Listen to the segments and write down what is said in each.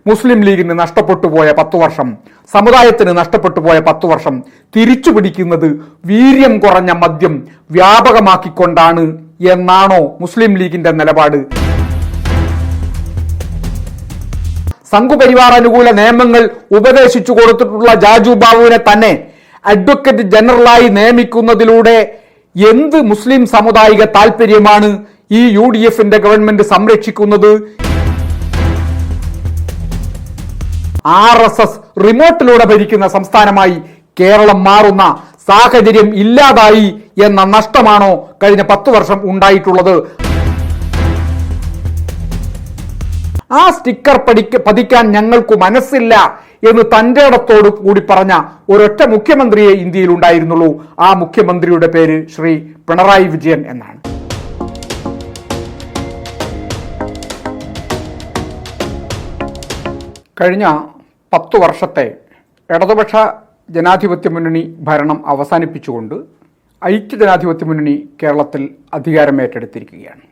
മുസ്ലിം ലീഗിന് നഷ്ടപ്പെട്ടു പോയ 10 വർഷം, സമുദായത്തിന് നഷ്ടപ്പെട്ടു പോയ 10 വർഷം തിരിച്ചു പിടിക്കുന്നത് വീര്യം കുറഞ്ഞ മദ്യം വ്യാപകമാക്കിക്കൊണ്ടാണ് എന്നാണോ മുസ്ലിം ലീഗിന്റെ നിലപാട്? സംഘപരിവാർ അനുകൂല നിയമങ്ങൾ ഉപദേശിച്ചു കൊടുത്തിട്ടുള്ള ജാജു ബാബുവിനെ തന്നെ അഡ്വക്കേറ്റ് ജനറലായി നിയമിക്കുന്നതിലൂടെ എന്ത് മുസ്ലിം സാമുദായിക താല്പര്യമാണ് ഈ UDFന്റെ ഗവൺമെന്റ് സംരക്ഷിക്കുന്നത്? RSS റിമോട്ടിലൂടെ ഭരിക്കുന്ന സംസ്ഥാനമായി കേരളം മാറുന്ന സാഹചര്യം ഇല്ലാതായി എന്ന നഷ്ടമാണോ കഴിഞ്ഞ 10 വർഷം ഉണ്ടായിട്ടുള്ളത്? ആ സ്റ്റിക്കർ പതിക്കാൻ ഞങ്ങൾക്ക് മനസ്സില്ല എന്ന് തന്റെ ഇടത്തോട് കൂടി പറഞ്ഞ ഒരൊറ്റ മുഖ്യമന്ത്രിയെ ഇന്ത്യയിൽ ഉണ്ടായിരുന്നുള്ളൂ. ആ മുഖ്യമന്ത്രിയുടെ പേര് ശ്രീ പിണറായി വിജയൻ എന്നാണ്. കഴിഞ്ഞ 10 വർഷത്തെ ഇടതുപക്ഷ ജനാധിപത്യ മുന്നണി ഭരണം അവസാനിപ്പിച്ചുകൊണ്ട് ഐക്യജനാധിപത്യ മുന്നണി കേരളത്തിൽ അധികാരം ഏറ്റെടുത്തിരിക്കുകയാണ്.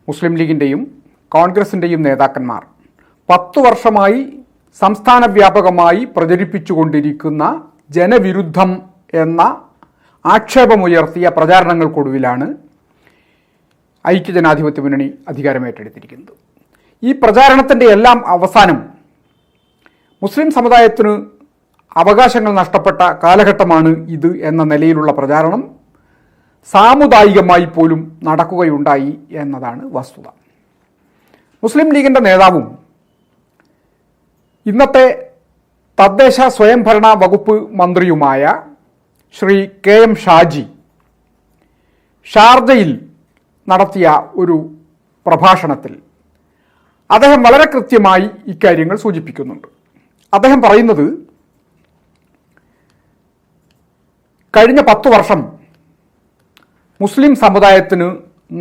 മുസ്ലിം ലീഗിൻ്റെയും കോൺഗ്രസിൻ്റെയും നേതാക്കന്മാർ 10 വർഷമായി സംസ്ഥാന വ്യാപകമായി പ്രചരിപ്പിച്ചുകൊണ്ടിരിക്കുന്ന ജനവിരുദ്ധം എന്ന ആക്ഷേപമുയർത്തിയ പ്രചാരണങ്ങൾക്കൊടുവിലാണ് ഐക്യജനാധിപത്യ മുന്നണി അധികാരം ഏറ്റെടുത്തിരിക്കുന്നത്. ഈ പ്രചാരണത്തിൻ്റെ എല്ലാം അവസാനം മുസ്ലിം സമുദായത്തിന് അവകാശങ്ങൾ നഷ്ടപ്പെട്ട കാലഘട്ടമാണ് ഇത് എന്ന നിലയിലുള്ള പ്രചാരണം സാമുദായികമായി പോലും നടക്കുകയുണ്ടായി എന്നതാണ് വസ്തുത. മുസ്ലിം ലീഗിൻ്റെ നേതാവും ഇന്നത്തെ തദ്ദേശ സ്വയംഭരണ വകുപ്പ് മന്ത്രിയുമായ ശ്രീ KM ഷാജി ഷാർജയിൽ നടത്തിയ ഒരു പ്രഭാഷണത്തിൽ അദ്ദേഹം വളരെ കൃത്യമായി ഇക്കാര്യങ്ങൾ സൂചിപ്പിക്കുന്നുണ്ട്. അദ്ദേഹം പറയുന്നത്, കഴിഞ്ഞ 10 വർഷം മുസ്ലിം സമുദായത്തിന്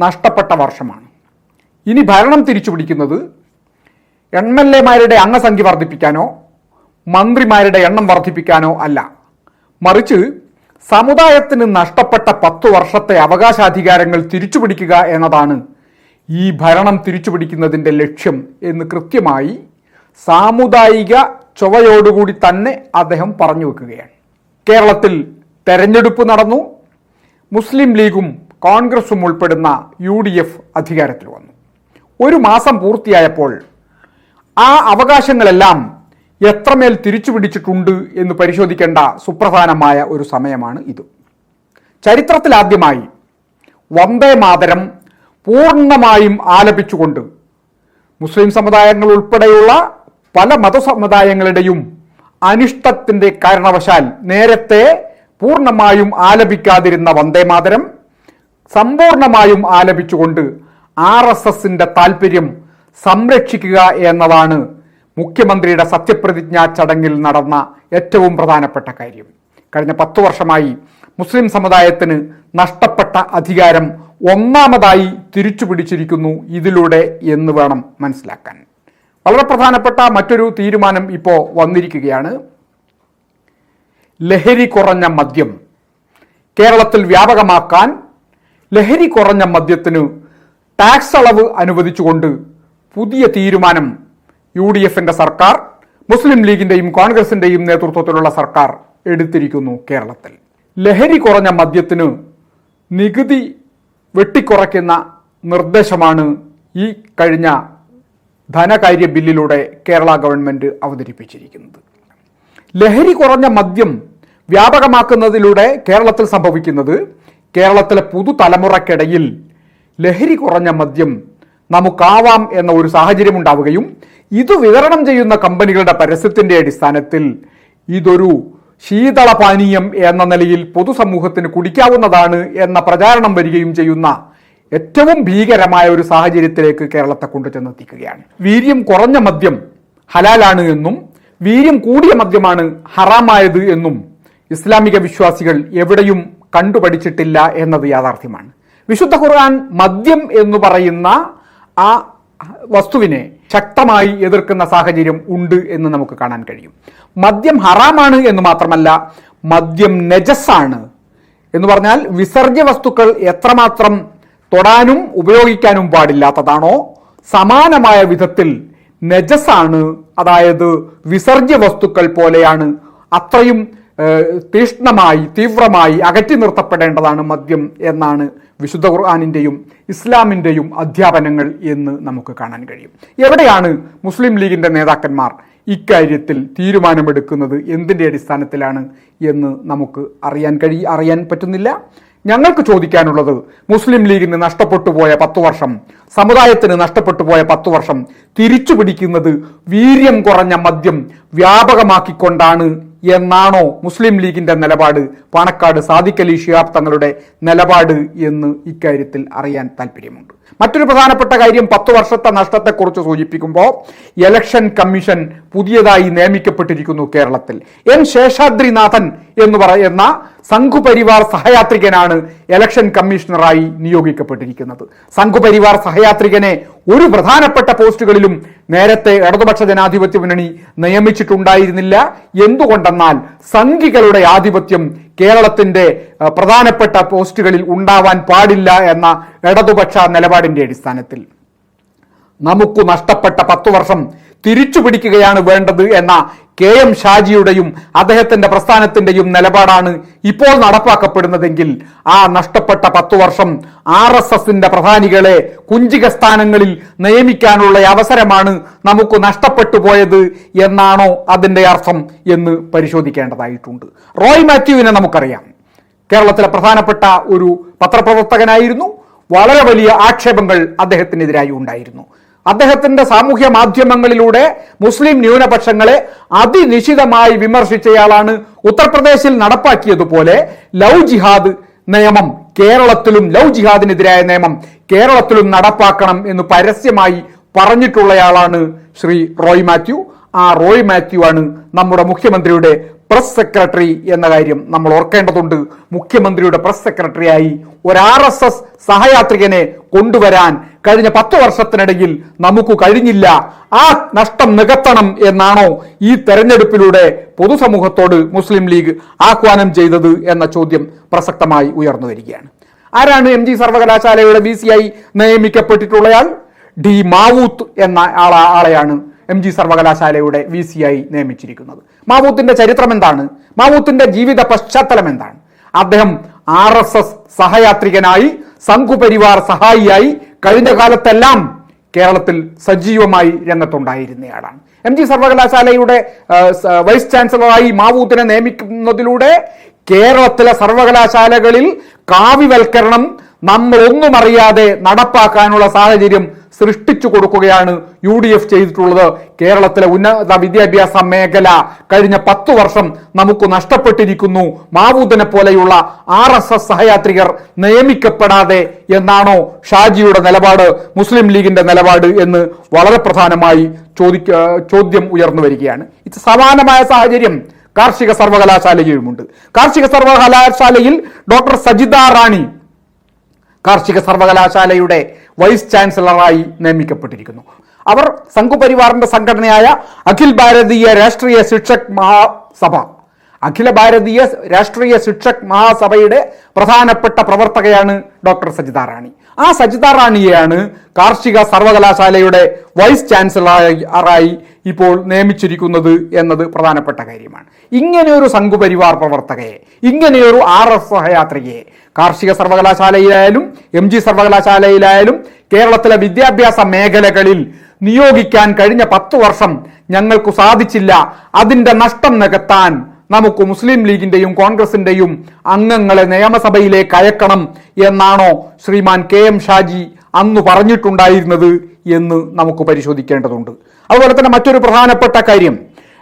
നഷ്ടപ്പെട്ട വർഷമാണ്. ഇനി ഭരണം തിരിച്ചുപിടിക്കുന്നത് MLA-മാരുടെ അംഗസംഖ്യ വർദ്ധിപ്പിക്കാനോ മന്ത്രിമാരുടെ എണ്ണം വർദ്ധിപ്പിക്കാനോ അല്ല, മറിച്ച് സമുദായത്തിന് നഷ്ടപ്പെട്ട 10 വർഷത്തെ അവകാശാധികാരങ്ങൾ തിരിച്ചുപിടിക്കുക എന്നതാണ് ഈ ഭരണം തിരിച്ചുപിടിക്കുന്നതിൻ്റെ ലക്ഷ്യം എന്ന് കൃത്യമായി സാമുദായിക ചൊവ്വയോടുകൂടി തന്നെ അദ്ദേഹം പറഞ്ഞു വെക്കുകയാണ്. കേരളത്തിൽ തെരഞ്ഞെടുപ്പ് നടന്നു. മുസ്ലിം ലീഗും കോൺഗ്രസും ഉൾപ്പെടുന്ന UDF അധികാരത്തിൽ വന്നു. 1 മാസം പൂർത്തിയായപ്പോൾ ആ അവകാശങ്ങളെല്ലാം എത്രമേൽ തിരിച്ചുപിടിച്ചിട്ടുണ്ട് എന്ന് പരിശോധിക്കേണ്ട സുപ്രധാനമായ ഒരു സമയമാണ് ഇത്. ചരിത്രത്തിലാദ്യമായി വന്ദേ മാതരം പൂർണ്ണമായും ആലപിച്ചുകൊണ്ട് മുസ്ലിം സമുദായങ്ങൾ ഉൾപ്പെടെയുള്ള പല മതസമുദായങ്ങളുടെയും അനിഷ്ടത്തിൻ്റെ കാരണവശാൽ നേരത്തെ പൂർണ്ണമായും ആലപിക്കാതിരുന്ന വന്ദേ മാതരം സമ്പൂർണമായും ആലപിച്ചുകൊണ്ട് RSSന്റെ താല്പര്യം സംരക്ഷിക്കുക എന്നതാണ് മുഖ്യമന്ത്രിയുടെ സത്യപ്രതിജ്ഞാ ചടങ്ങിൽ നടന്ന ഏറ്റവും പ്രധാനപ്പെട്ട കാര്യം. കഴിഞ്ഞ 10 വർഷമായി മുസ്ലിം സമുദായത്തിന് നഷ്ടപ്പെട്ട അധികാരം ഒന്നാമതായി തിരിച്ചുപിടിച്ചിരിക്കുന്നു ഇതിലൂടെ എന്ന് വേണം മനസ്സിലാക്കാൻ. വളരെ പ്രധാനപ്പെട്ട മറ്റൊരു തീരുമാനം ഇപ്പോൾ വന്നിരിക്കുകയാണ്. ലഹരി കുറഞ്ഞ മദ്യം കേരളത്തിൽ വ്യാപകമാക്കാൻ ലഹരി കുറഞ്ഞ മദ്യത്തിന് ടാക്സ് അളവ് അനുവദിച്ചുകൊണ്ട് പുതിയ തീരുമാനം UDFന്റെ സർക്കാർ, മുസ്ലിം ലീഗിൻ്റെയും കോൺഗ്രസിൻ്റെയും നേതൃത്വത്തിലുള്ള സർക്കാർ എടുത്തിരിക്കുന്നു. കേരളത്തിൽ ലഹരി കുറഞ്ഞ മദ്യത്തിന് നികുതി വെട്ടിക്കുറയ്ക്കുന്ന നിർദ്ദേശമാണ് ഈ കഴിഞ്ഞ ധനകാര്യ ബില്ലിലൂടെ കേരള ഗവൺമെൻറ് അവതരിപ്പിച്ചിരിക്കുന്നത്. ലഹരി കുറഞ്ഞ മദ്യം വ്യാപകമാക്കുന്നതിലൂടെ കേരളത്തിൽ സംഭവിക്കുന്നത്, കേരളത്തിലെ പുതുതലമുറയ്ക്കിടയിൽ ലഹരി കുറഞ്ഞ മദ്യം നമുക്കാവാം എന്ന ഒരു സാഹചര്യം ഉണ്ടാവുകയും ഇത് വിതരണം ചെയ്യുന്ന കമ്പനികളുടെ പരസ്യത്തിൻ്റെ അടിസ്ഥാനത്തിൽ ഇതൊരു ശീതളപാനീയം എന്ന നിലയിൽ പൊതുസമൂഹത്തിന് കുടിക്കാവുന്നതാണ് എന്ന പ്രചാരണം വരികയും ചെയ്യുന്ന ഏറ്റവും ഭീകരമായ ഒരു സാഹചര്യത്തിലേക്ക് കേരളത്തെ കൊണ്ടുചെന്നെത്തിക്കുകയാണ്. വീര്യം കുറഞ്ഞ മദ്യം ഹലാലാണ് എന്നും വീര്യം കൂടിയ മദ്യമാണ് ഹറാമായത് എന്നും ഇസ്ലാമിക വിശ്വാസികൾ എവിടെയും കണ്ടുപഠിച്ചിട്ടില്ല എന്നത് യാഥാർത്ഥ്യമാണ്. വിശുദ്ധ ഖുർആൻ മദ്യം എന്ന് പറയുന്ന ആ വസ്തുവിനെ ശക്തമായി എതിർക്കുന്ന സാഹചര്യം ഉണ്ട് എന്ന് നമുക്ക് കാണാൻ കഴിയും. മദ്യം ഹറാമാണ് എന്ന് മാത്രമല്ല, മദ്യം നജസാണ് എന്ന് പറഞ്ഞാൽ വിസർജ്യ വസ്തുക്കൾ എത്രമാത്രം തൊടാനും ഉപയോഗിക്കാനും പാടില്ലാത്തതാണോ സമാനമായ വിധത്തിൽ നജസാണ്, അതായത് വിസർജ്യ വസ്തുക്കൾ പോലെയാണ്, അത്രയും തീഷ്ണമായി തീവ്രമായി അകറ്റി നിർത്തപ്പെടേണ്ടതാണ് മദ്യം എന്നാണ് വിശുദ്ധ ഖുർആനിന്റെയും ഇസ്ലാമിന്റെയും അധ്യാപനങ്ങൾ എന്ന് നമുക്ക് കാണാൻ കഴിയും. എവിടെയാണ് മുസ്ലിം ലീഗിന്റെ നേതാക്കന്മാർ ഇക്കാര്യത്തിൽ തീരുമാനമെടുക്കുന്നത്, എന്തിൻ്റെ അടിസ്ഥാനത്തിലാണ് എന്ന് നമുക്ക് അറിയാൻ പറ്റുന്നില്ല. ഞങ്ങൾക്ക് ചോദിക്കാനുള്ളത്, മുസ്ലിം ലീഗിന് നഷ്ടപ്പെട്ടു പോയ 10 വർഷം, സമുദായത്തിന് നഷ്ടപ്പെട്ടു പോയ 10 വർഷം തിരിച്ചു പിടിക്കുന്നത് വീര്യം കുറഞ്ഞ മദ്യം വ്യാപകമാക്കിക്കൊണ്ടാണ് എന്നാണോ മുസ്ലിം ലീഗിന്റെ നിലപാട്, പാണക്കാട് സാദിഖ് അലി ശിഹാബ് തങ്ങളുടെ നിലപാട് എന്ന് ഇക്കാര്യത്തിൽ അറിയാൻ താല്പര്യമുണ്ട്. മറ്റൊരു പ്രധാനപ്പെട്ട കാര്യം, 10 വർഷത്തെ നഷ്ടത്തെക്കുറിച്ച് സൂചിപ്പിക്കുമ്പോൾ ഇലക്ഷൻ കമ്മീഷൻ പുതിയതായി നിയമിക്കപ്പെട്ടിരിക്കുന്നു കേരളത്തിൽ. എൻ ശേഷാദ്രിനാഥൻ എന്ന് പറയുന്ന സംഘുപരിവാർ സഹയാത്രികനാണ് ഇലക്ഷൻ കമ്മീഷണറായി നിയോഗിക്കപ്പെട്ടിരിക്കുന്നത്. സംഘുപരിവാർ സഹയാത്രികനെ ഒരു പ്രധാനപ്പെട്ട പോസ്റ്റുകളിലും നേരത്തെ ഇടതുപക്ഷ ജനാധിപത്യ മുന്നണി നിയമിച്ചിട്ടുണ്ടായിരുന്നില്ല. എന്തുകൊണ്ടെന്നാൽ സംഘികളുടെ ആധിപത്യം കേരളത്തിന്റെ പ്രധാനപ്പെട്ട പോസ്റ്റുകളിൽ ഉണ്ടാവാൻ പാടില്ല എന്ന ഇടതുപക്ഷ നിലപാടിന്റെ അടിസ്ഥാനത്തിൽ നമുക്ക് നഷ്ടപ്പെട്ട 10 വർഷം തിരിച്ചു പിടിക്കുകയാണ് വേണ്ടത് എന്ന KM ഷാജിയുടെയും അദ്ദേഹത്തിന്റെ പ്രസ്ഥാനത്തിന്റെയും നിലപാടാണ് ഇപ്പോൾ നടപ്പാക്കപ്പെടുന്നതെങ്കിൽ ആ നഷ്ടപ്പെട്ട 10 വർഷം RSSന്റെ പ്രധാനികളെ കുഞ്ചിക സ്ഥാനങ്ങളിൽ നിയമിക്കാനുള്ള അവസരമാണ് നമുക്ക് നഷ്ടപ്പെട്ടു പോയത് എന്നാണോ അതിന്റെ അർത്ഥം എന്ന് പരിശോധിക്കേണ്ടതായിട്ടുണ്ട്. റോയ് മാത്യുവിനെ നമുക്കറിയാം, കേരളത്തിലെ പ്രധാനപ്പെട്ട ഒരു പത്രപ്രവർത്തകനായിരുന്നു. വളരെ വലിയ ആക്ഷേപങ്ങൾ അദ്ദേഹത്തിനെതിരായി ഉണ്ടായിരുന്നു. അദ്ദേഹത്തിന്റെ സാമൂഹ്യ മാധ്യമങ്ങളിലൂടെ മുസ്ലിം ന്യൂനപക്ഷങ്ങളെ അതിനിശിതമായി വിമർശിച്ചയാളാണ്. ഉത്തർപ്രദേശിൽ നടപ്പാക്കിയതുപോലെ ലവ് ജിഹാദ് നിയമം കേരളത്തിലും, ലവ് ജിഹാദിനെതിരായ നിയമം കേരളത്തിലും നടപ്പാക്കണം എന്ന് പരസ്യമായി പറഞ്ഞിട്ടുള്ളയാളാണ് ശ്രീ റോയ് മാത്യു. ആ റോയ് മാത്യു ആണ് നമ്മുടെ മുഖ്യമന്ത്രിയുടെ പ്രസ് സെക്രട്ടറി എന്ന കാര്യം നമ്മൾ ഓർക്കേണ്ടതുണ്ട്. മുഖ്യമന്ത്രിയുടെ പ്രസ് സെക്രട്ടറിയായി ഒരു RSS സഹയാത്രികനെ കൊണ്ടുവരാൻ കഴിഞ്ഞ 10 വർഷത്തിനിടയിൽ നമുക്ക് കഴിഞ്ഞില്ല. ആ നഷ്ടം നികത്തണം എന്നാണോ ഈ തെരഞ്ഞെടുപ്പിലൂടെ പൊതുസമൂഹത്തോട് മുസ്ലിം ലീഗ് ആഹ്വാനം ചെയ്തത് എന്ന ചോദ്യം പ്രസക്തമായി ഉയർന്നു വരികയാണ്. ആരാണ് MG സർവകലാശാലയുടെ VC ആയി നിയമിക്കപ്പെട്ടിട്ടുള്ളയാൾ? D മാവൂത്ത് എന്ന ആളെയാണ് MG സർവകലാശാലയുടെ VC ആയി നിയമിച്ചിരിക്കുന്നത്. മാവൂത്തിന്റെ ചരിത്രം എന്താണ്? മാവൂത്തിന്റെ ജീവിത പശ്ചാത്തലം എന്താണ്? അദ്ദേഹം RSS സഹയാത്രികനായി, സംഘുപരിവാർ സഹായിയായി കഴിഞ്ഞ കാലത്തെല്ലാം കേരളത്തിൽ സജീവമായി രംഗത്തുണ്ടായിരുന്നയാളാണ്. MG സർവകലാശാലയുടെ വൈസ് ചാൻസലറായി മാവൂത്തിനെ നിയമിക്കുന്നതിലൂടെ കേരളത്തിലെ സർവകലാശാലകളിൽ കാവ്യവൽക്കരണം നമ്മളൊന്നും അറിയാതെ നടപ്പാക്കാനുള്ള സാഹചര്യം സൃഷ്ടിച്ചു കൊടുക്കുകയാണ് UDF ചെയ്തിട്ടുള്ളത്. കേരളത്തിലെ ഉന്നത വിദ്യാഭ്യാസ മേഖല കഴിഞ്ഞ 10 വർഷം നമുക്ക് നഷ്ടപ്പെട്ടിരിക്കുന്നു. മാവൂദിനെ പോലെയുള്ള RSS സഹയാത്രികർ നിയമിക്കപ്പെടാതെ എന്നാണോ ഷാജിയുടെ നിലപാട്, മുസ്ലിം ലീഗിന്റെ നിലപാട് എന്ന് വളരെ പ്രധാനമായി ചോദ്യം ഉയർന്നു വരികയാണ്. ഇത് സമാനമായ സാഹചര്യം കാർഷിക സർവകലാശാലയിലുമുണ്ട്. കാർഷിക സർവകലാശാലയിൽ ഡോക്ടർ സജിത റാണി കാർഷിക സർവകലാശാലയുടെ വൈസ് ചാൻസലറായി നിയമിക്കപ്പെട്ടിരിക്കുന്നു. അവർ സംഘുപരിവാറിന്റെ സംഘടനയായ അഖിൽ ഭാരതീയ രാഷ്ട്രീയ ശിക്ഷക് മഹാസഭ, അഖില ഭാരതീയ രാഷ്ട്രീയ ശിക്ഷക് മഹാസഭയുടെ പ്രധാനപ്പെട്ട പ്രവർത്തകയാണ് ഡോക്ടർ സജിത റാണി. ആ സജിത റാണിയെയാണ് കാർഷിക സർവകലാശാലയുടെ വൈസ് ചാൻസലറായി ഇപ്പോൾ നിയമിച്ചിരിക്കുന്നത് എന്നത് പ്രധാനപ്പെട്ട കാര്യമാണ്. ഇങ്ങനെയൊരു സംഘുപരിവാർ പ്രവർത്തകയെ, ഇങ്ങനെയൊരു RSS സഹയാത്രികയെ കാർഷിക സർവകലാശാലയിലായാലും MG സർവകലാശാലയിലായാലും കേരളത്തിലെ വിദ്യാഭ്യാസ മേഖലകളിൽ നിയോഗിക്കാൻ കഴിഞ്ഞ 10 വർഷം ഞങ്ങൾക്ക് സാധിച്ചില്ല. അതിന്റെ നഷ്ടം നികത്താൻ നമുക്ക് മുസ്ലിം ലീഗിന്റെയും കോൺഗ്രസിന്റെയും അംഗങ്ങളെ നിയമസഭയിലേക്ക് അയക്കണം എന്നാണോ ശ്രീമാൻ KM ഷാജി അന്ന് പറഞ്ഞിട്ടുണ്ടായിരുന്നത് എന്ന് നമുക്ക് പരിശോധിക്കേണ്ടതുണ്ട്. അതുപോലെ തന്നെ മറ്റൊരു പ്രധാനപ്പെട്ട കാര്യം,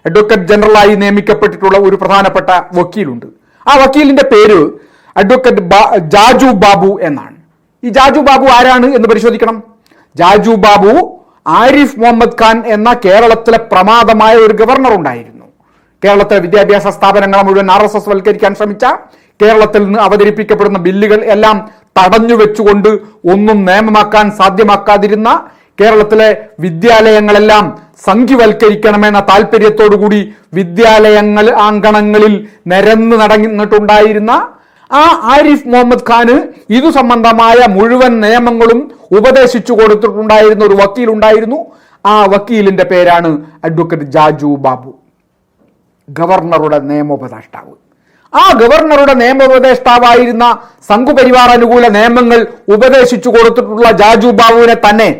അഡ്വക്കേറ്റ് ജനറലായി നിയമിക്കപ്പെട്ടിട്ടുള്ള ഒരു പ്രധാനപ്പെട്ട വക്കീലുണ്ട്. ആ വക്കീലിന്റെ പേര് അഡ്വക്കേറ്റ് ജാജു ബാബു എന്നാണ്. ഈ ജാജു ബാബു ആരാണ് എന്ന് പരിശോധിക്കണം. ജാജു ബാബു ആരിഫ് മുഹമ്മദ് ഖാൻ എന്ന കേരളത്തിലെ പ്രമാദമായ ഒരു ഗവർണർ ഉണ്ടായിരുന്നു. കേരളത്തിലെ വിദ്യാഭ്യാസ സ്ഥാപനങ്ങളെ മുഴുവൻ RSS വൽക്കരിക്കാൻ ശ്രമിച്ച, കേരളത്തിൽ നിന്ന് അവതരിപ്പിക്കപ്പെടുന്ന ബില്ലുകൾ എല്ലാം തടഞ്ഞു വെച്ചുകൊണ്ട് ഒന്നും നിയമമാക്കാൻ സാധ്യമാക്കാതിരുന്ന, കേരളത്തിലെ വിദ്യാലയങ്ങളെല്ലാം സംഘിവൽക്കരിക്കണമെന്ന താല്പര്യത്തോടുകൂടി വിദ്യാലയങ്ങൾ അങ്കണങ്ങളിൽ നിരന്നു നടന്നിട്ടുണ്ടായിരുന്ന ആ ആരിഫ് മുഹമ്മദ് ഖാന് ഇതു സംബന്ധമായ മുഴുവൻ നിയമങ്ങളും ഉപദേശിച്ചു കൊടുത്തിട്ടുണ്ടായിരുന്ന ഒരു വക്കീലുണ്ടായിരുന്നു. ആ വക്കീലിന്റെ പേരാണ് അഡ്വക്കേറ്റ് ജാജു ബാബു, ഗവർണറുടെ നിയമോപദേഷ്ടാവ്. ആ ഗവർണറുടെ നിയമോപദേഷ്ടാവായിരുന്ന സംഘപരിവാർ അനുകൂല നിയമങ്ങൾ ഉപദേശിച്ചു കൊടുത്തിട്ടുള്ള ജാജു ബാബുവിനെ തന്നെ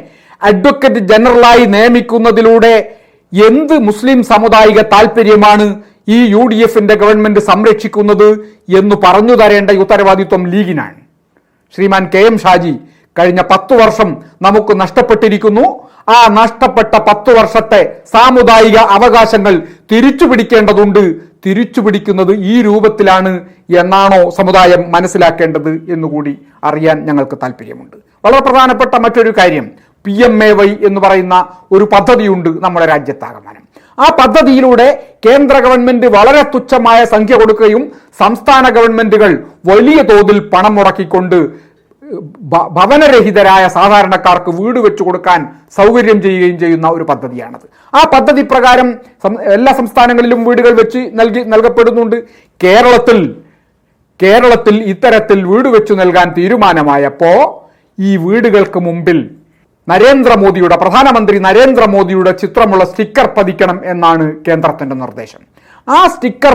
അഡ്വക്കേറ്റ് ജനറലായി നിയമിക്കുന്നതിലൂടെ എന്ത് മുസ്ലിം സാമുദായിക താല്പര്യമാണ് ഈ UDFന്റെ ഗവൺമെന്റ് സംരക്ഷിക്കുന്നത് എന്ന് പറഞ്ഞു തരേണ്ട ഉത്തരവാദിത്വം ലീഗിനാണ്. ശ്രീമാൻ KM ഷാജി, കഴിഞ്ഞ 10 വർഷം നമുക്ക് നഷ്ടപ്പെട്ടിരിക്കുന്നു. ആ നഷ്ടപ്പെട്ട 10 വർഷത്തെ സാമുദായിക അവകാശങ്ങൾ തിരിച്ചു പിടിക്കേണ്ടതുണ്ട്. തിരിച്ചു പിടിക്കുന്നത് ഈ രൂപത്തിലാണ് എന്നാണോ സമുദായം മനസ്സിലാക്കേണ്ടത് എന്നുകൂടി അറിയാൻ ഞങ്ങൾക്ക് താല്പര്യമുണ്ട്. വളരെ പ്രധാനപ്പെട്ട മറ്റൊരു കാര്യം, PMAY എന്ന് പറയുന്ന ഒരു പദ്ധതിയുണ്ട് നമ്മുടെ രാജ്യത്താകമാനം. ആ പദ്ധതിയിലൂടെ കേന്ദ്ര ഗവൺമെന്റ് വളരെ തുച്ഛമായ സംഖ്യ കൊടുക്കുകയും സംസ്ഥാന ഗവൺമെന്റുകൾ വലിയ തോതിൽ പണം മുടക്കിക്കൊണ്ട് ഭവനരഹിതരായ സാധാരണക്കാർക്ക് വീട് വെച്ചു കൊടുക്കാൻ സൗകര്യം ചെയ്യുകയും ചെയ്യുന്ന ഒരു പദ്ധതിയാണത്. ആ പദ്ധതി പ്രകാരം എല്ലാ സംസ്ഥാനങ്ങളിലും വീടുകൾ വെച്ച് നൽകപ്പെടുന്നുണ്ട്. കേരളത്തിൽ ഇത്തരത്തിൽ വീട് വെച്ചു നൽകാൻ തീരുമാനമായപ്പോ ഈ വീടുകൾക്ക് മുമ്പിൽ പ്രധാനമന്ത്രി നരേന്ദ്രമോദിയുടെ ചിത്രമുള്ള സ്റ്റിക്കർ പതിക്കണം എന്നാണ് കേന്ദ്രത്തിന്റെ നിർദ്ദേശം. ആ സ്റ്റിക്കർ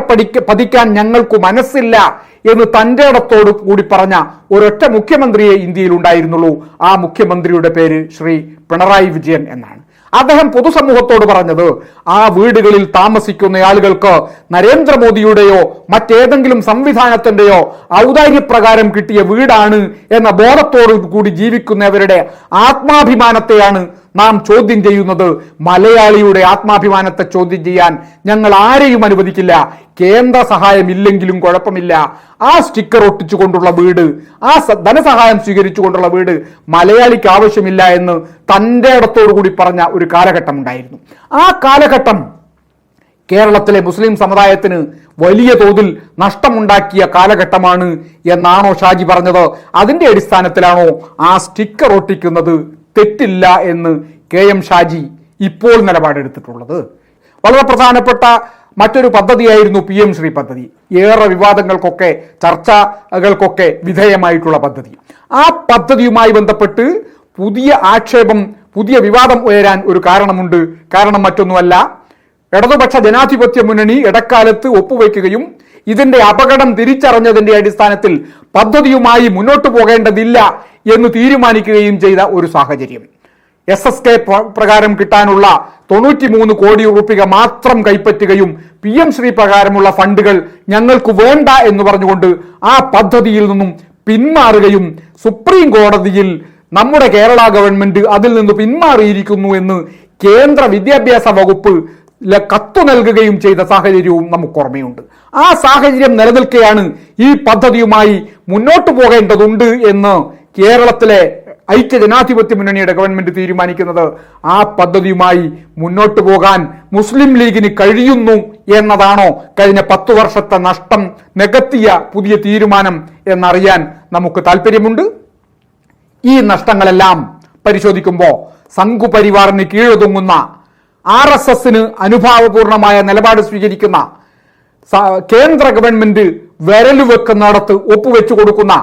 പതിക്കാൻ ഞങ്ങൾക്ക് മനസ്സില്ല എന്ന് തന്റെ ഇടത്തോട് കൂടി പറഞ്ഞ ഒരൊറ്റ മുഖ്യമന്ത്രിയെ ഇന്ത്യയിൽ ഉണ്ടായിരുന്നുള്ളൂ. ആ മുഖ്യമന്ത്രിയുടെ പേര് ശ്രീ പിണറായി വിജയൻ എന്നാണ്. അദ്ദേഹം പൊതുസമൂഹത്തോട് പറഞ്ഞത് ആ വീടുകളിൽ താമസിക്കുന്ന ആളുകൾക്ക് നരേന്ദ്രമോദിയുടെയോ മറ്റേതെങ്കിലും സംവിധാനത്തിന്റെയോ ഔദാര്യപ്രകാരം കിട്ടിയ വീടാണ് എന്ന ബോധത്തോടു കൂടി ജീവിക്കുന്നവരുടെ ആത്മാഭിമാനത്തെയാണ് നാം ചോദ്യം ചെയ്യുന്നത്. മലയാളിയുടെ ആത്മാഭിമാനത്തെ ചോദ്യം ചെയ്യാൻ ഞങ്ങൾ ആരെയും അനുവദിക്കില്ല. കേന്ദ്ര സഹായം ഇല്ലെങ്കിലും കുഴപ്പമില്ല, ആ സ്റ്റിക്കർ ഒട്ടിച്ചുകൊണ്ടുള്ള വീട്, ആ ധനസഹായം സ്വീകരിച്ചുകൊണ്ടുള്ള വീട് മലയാളിക്ക് ആവശ്യമില്ല എന്ന് തന്റെ ഇടത്തോടു കൂടി പറഞ്ഞ ഒരു കാലഘട്ടം ഉണ്ടായിരുന്നു. ആ കാലഘട്ടം കേരളത്തിലെ മുസ്ലിം സമുദായത്തിന് വലിയ തോതിൽ നഷ്ടമുണ്ടാക്കിയ കാലഘട്ടമാണ് എന്നാണോ ഷാജി പറഞ്ഞത്? അതിന്റെ അടിസ്ഥാനത്തിലാണോ ആ സ്റ്റിക്കർ ഒട്ടിക്കുന്നത് തെറ്റില്ല എന്ന് KM ഷാജി ഇപ്പോൾ നിലപാടെടുത്തിട്ടുള്ളത്? വളരെ പ്രധാനപ്പെട്ട മറ്റൊരു പദ്ധതിയായിരുന്നു PM ശ്രീ പദ്ധതി. ഏറെ വിവാദങ്ങൾക്കൊക്കെ ചർച്ചകൾക്കൊക്കെ വിധേയമായിട്ടുള്ള പദ്ധതി. ആ പദ്ധതിയുമായി ബന്ധപ്പെട്ട് പുതിയ വിവാദം ഉയരാൻ ഒരു കാരണമുണ്ട്. കാരണം മറ്റൊന്നുമല്ല, ഇടതുപക്ഷ ജനാധിപത്യ മുന്നണി ഇടക്കാലത്ത് ഒപ്പുവെക്കുകയും ഇതിന്റെ അപകടം തിരിച്ചറിഞ്ഞതിന്റെ അടിസ്ഥാനത്തിൽ പദ്ധതിയുമായി മുന്നോട്ട് പോകേണ്ടതില്ല എന്ന് തീരുമാനിക്കുകയും ചെയ്ത ഒരു സാഹചര്യം. SSK പ്രകാരം കിട്ടാനുള്ള 93 കോടി രൂപ മാത്രം കൈപ്പറ്റുകയും PM ശ്രീ പ്രകാരമുള്ള ഫണ്ടുകൾ ഞങ്ങൾക്ക് വേണ്ട എന്ന് പറഞ്ഞുകൊണ്ട് ആ പദ്ധതിയിൽ നിന്നും പിന്മാറുകയും സുപ്രീം കോടതിയിൽ നമ്മുടെ കേരള ഗവൺമെന്റ് അതിൽ നിന്ന് പിന്മാറിയിരിക്കുന്നു എന്ന് കേന്ദ്ര വിദ്യാഭ്യാസ വകുപ്പ് കത്തു നൽകുകയും ചെയ്ത സാഹചര്യവും നമുക്ക് ഓർമ്മയുണ്ട്. ആ സാഹചര്യം നിലനിൽക്കെയാണ് ഈ പദ്ധതിയുമായി മുന്നോട്ട് പോകേണ്ടതുണ്ട് എന്ന് കേരളത്തിലെ ഐക്യ ജനാധിപത്യ മുന്നണിയുടെ ഗവൺമെന്റ് തീരുമാനിക്കുന്നത്. ആ പദ്ധതിയുമായി മുന്നോട്ട് പോകാൻ മുസ്ലിം ലീഗിന് കഴിയുന്നു എന്നതാണോ കഴിഞ്ഞ 10 വർഷത്തെ നഷ്ടം നികത്തിയ പുതിയ തീരുമാനം എന്നറിയാൻ നമുക്ക് താല്പര്യമുണ്ട്. ഈ നഷ്ടങ്ങളെല്ലാം പരിശോധിക്കുമ്പോൾ സംഘപരിവാറിന് കീഴൊതുങ്ങുന്ന RSSന് അനുഭാവപൂർണമായ നിലപാട് സ്വീകരിക്കുന്ന കേന്ദ്ര ഗവൺമെന്റ് വിരലുവെക്കുന്നിടത്ത് ഒപ്പുവെച്ചു കൊടുക്കുന്ന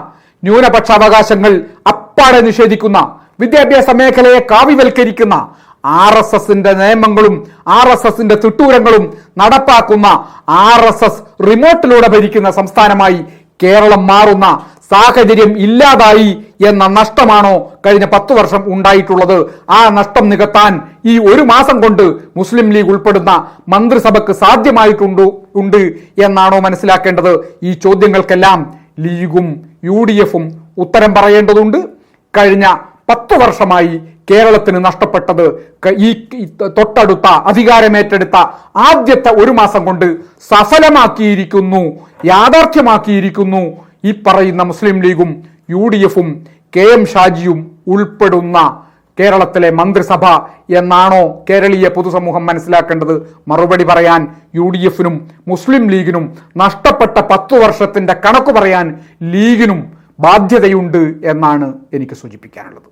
ന്യൂനപക്ഷ അവകാശങ്ങൾ അപ്പാടെ നിഷേധിക്കുന്ന വിദ്യാഭ്യാസ മേഖലയെ കാവ്യവൽക്കരിക്കുന്ന RSSന്റെ നിയമങ്ങളും RSSന്റെ തിട്ടൂരങ്ങളും നടപ്പാക്കുന്ന RSS റിമോട്ടിലൂടെ ഭരിക്കുന്ന സംസ്ഥാനമായി കേരളം മാറുന്ന സാഹചര്യം ഇല്ലാതായി എന്ന നഷ്ടമാണോ കഴിഞ്ഞ 10 വർഷം ഉണ്ടായിട്ടുള്ളത്? ആ നഷ്ടം നികത്താൻ ഈ 1 മാസം കൊണ്ട് മുസ്ലിം ലീഗ് ഉൾപ്പെടുന്ന മന്ത്രിസഭയ്ക്ക് സാധ്യമായിട്ടുണ്ട് എന്നാണോ മനസ്സിലാക്കേണ്ടത്? ഈ ചോദ്യങ്ങൾക്കെല്ലാം ലീഗും UDFും ഉത്തരം പറയേണ്ടതുണ്ട്. കഴിഞ്ഞ 10 വർഷമായി കേരളത്തിന് നഷ്ടപ്പെട്ടത് ഈ തൊട്ടടുത്ത അധികാരമേറ്റെടുത്ത ആദ്യത്തെ 1 മാസം കൊണ്ട് സഫലമാക്കിയിരിക്കുന്നു, യാഥാർത്ഥ്യമാക്കിയിരിക്കുന്നു ഈ പറയുന്ന മുസ്ലിം ലീഗും UDFും KM ഷാജിയും ഉൾപ്പെടുന്ന കേരളത്തിലെ മന്ത്രിസഭ എന്നാണോ കേരളീയ പൊതുസമൂഹം മനസ്സിലാക്കേണ്ടത്? മറുപടി പറയാൻ UDFനും മുസ്ലിം ലീഗിനും നഷ്ടപ്പെട്ട 10 വർഷത്തിന്റെ കണക്ക് പറയാൻ ലീഗിനും ബാധ്യതയുണ്ട് എന്നാണ് എനിക്ക് സൂചിപ്പിക്കാനുള്ളത്.